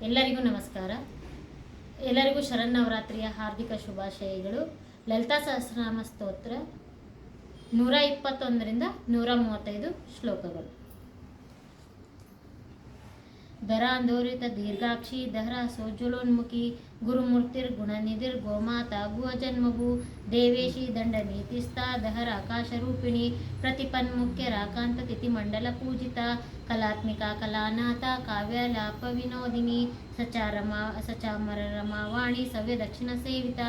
ಎಲ್ಲರಿಗೂ ನಮಸ್ಕಾರ. ಎಲ್ಲರಿಗೂ ಶರನ್ನವರಾತ್ರಿಯ ಹಾರ್ದಿಕ ಶುಭಾಶಯಗಳು. ಲಲಿತಾ ಸಹಸ್ರನಾಮ ಸ್ತೋತ್ರ 121ರಿಂದ 135 ಶ್ಲೋಕಗಳು. ದರಾಂದೋರಿತ ದೀರ್ಘಾಕ್ಷಿ ದಹರ ಸೋಜ್ವಲೋನ್ಮುಖಿ ಗುರುಮೂರ್ತಿರ್ಗುಣನಿಧಿರ್ ಗೋಮಾತಾ ಗುಹಜನ್ಮಭೂ ದೇವೇಶಿ ದಂಡ ನೀತಿಸ್ತಾ ದಹರ ಆಕಾಶರೂಪಿಣಿ ಪ್ರತಿಪನ್ಮುಖ್ಯ ರಾಕಾಂತ ತಿಥಿ ಮಂಡಲ ಪೂಜಿತ ಕಲಾತ್ಮಿಕಾ ಕಲಾನಾಥ ಕಾವ್ಯಲಾಪ ವಿನೋದಿನಿ ಸಚಾಮರ ರಮಾವಾಣಿ ಸವ್ಯ ದಕ್ಷಿಣ ಸೇವಿತ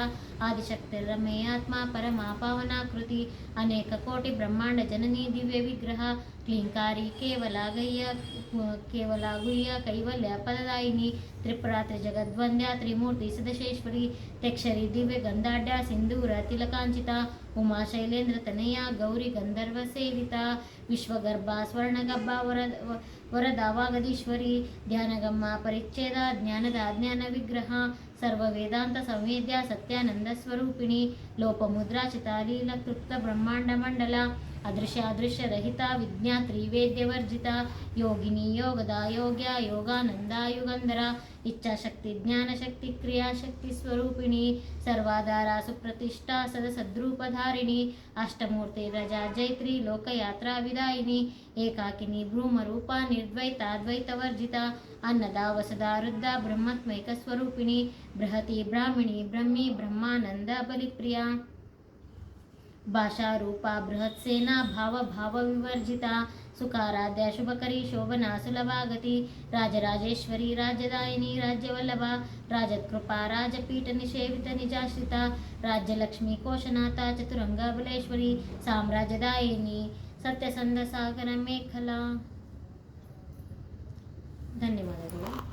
ಆದಿಶಕ್ತಿರಮೇಯಾತ್ಮ ಪರಮಾ ಪಾವನಾಕೃತಿ ಅನೇಕ ಕೋಟಿ ಬ್ರಹ್ಮಾಂಡ ಜನನಿ ದಿವ್ಯ ವಿಗ್ರಹ ಕ್ಲೀಂಕಾರಿ ಕೇವಲಾಗುಯ್ಯ ಕೈವಲ್ಯ ಪದದಾಯಿನಿ ತ್ರಿಪುರಾತ್ರಿ ಜಗದ್ವಂದ್ಯ ತ್ರಿಮೂರ್ತಿ ಸದಶೇಶ್ವರಿ ತೆಕ್ಷರಿ ದಿವ್ಯ ಗಂಧಾಢ್ಯ ಸಿಂಧೂರ ತಿಲಕಾಂಚಿತ ಉಮಾ ಶೈಲೇಂದ್ರ ತನಯ ಗೌರಿ ಗಂಧರ್ವ ಸೇವಿತ ವಿಶ್ವಗರ್ಭ ಸ್ವರ್ಣಗರ್ಭ ವರದಾವಾಗದೀಶ್ವರಿ ಧ್ಯಾನಗಮ್ಮ ಪರಿಚ್ಛೇದ ಜ್ಞಾನದ ಅಜ್ಞಾನ ವಿಗ್ರಹ ಸರ್ವ ವೇದಾಂತ ಸಂವೇದ್ಯ ಸತ್ಯಾನಂದ ಸ್ವರೂಪಿಣಿ ಲೋಪಮುದ್ರಾಚಿತ ಲೀಲಕೃಪ್ತ ಬ್ರಹ್ಮಾಂಡ ಮಂಡಲ ಅದೃಶ್ಯ ರಹಿತ ವಿಜ್ಞಾತ್ರಿ ವೇದ್ಯವರ್ಜಿತ ಯೋಗಿನಿ ಯೋಗದ ಯೋಗ್ಯ ಯೋಗಾನಂದ ಯುಗಂಧರ ಇಚ್ಛಾಶಕ್ತಿ ಜ್ಞಾನಶಕ್ತಿ ಕ್ರಿಯಾಶಕ್ತಿ ಸ್ವರೂಪಿಣಿ ಸರ್ವಾಧಾರ ಸುಪ್ರತಿಷ್ಠಾ ಸದಸದ್ರೂಪಧಾರಿಣಿ ಅಷ್ಟಮೂರ್ತಿ ರಜಾ ಜೈತ್ರಿ ಲೋಕಯಾತ್ರಾ ವಿದಾಯಿನಿ ಏಕಾಕಿನಿ ಭ್ರೂಮರೂಪ ನಿರ್ದ್ವೈತಾದ್ವೈತವರ್ಜಿತ ಅನ್ನದ ವಸದ ವೃದ್ಧ ಬ್ರಹ್ಮತ್ಮೈಕ ಸ್ವರೂಪಿಣಿ ಬೃಹತಿ ಬ್ರಾಹ್ಮಿಣಿ ಬ್ರಹ್ಮಿ ಬ್ರಹ್ಮಾನಂದ ಬಲಿಪ್ರಿಯ ಭಾಷಾರೂಪ ಬೃಹತ್ಸೇನಾ ಭಾವ ವಿವರ್ಜಿತ ಸುಖಾರಾಧ್ಯ ಶುಭಕರಿ ಶೋಭನಾ ಸುಲಭಾಗತಿ ರಾಜರಾಜೇಶ್ವರಿ ರಾಜ್ಯದಾಯಿನಿ ರಾಜ್ಯವಲ್ಲಭ ರಾಜಕೃಪಾ ರಾಜಪೀಠ ನಿಷೇವಿತ ನಿಜಾಶ್ರಿತ ರಾಜ್ಯಲಕ್ಷ್ಮಿ ಕೋಶನಾಥ ಚತುರಂಗ ಬಲೇಶ್ವರಿ ಸಾಮ್ರಾಜ್ಯದಾಯಿನಿ ಸತ್ಯಸಂಧ ಸಾಗರ ಮೇಖಲಾ. ಧನ್ಯವಾದಗಳು.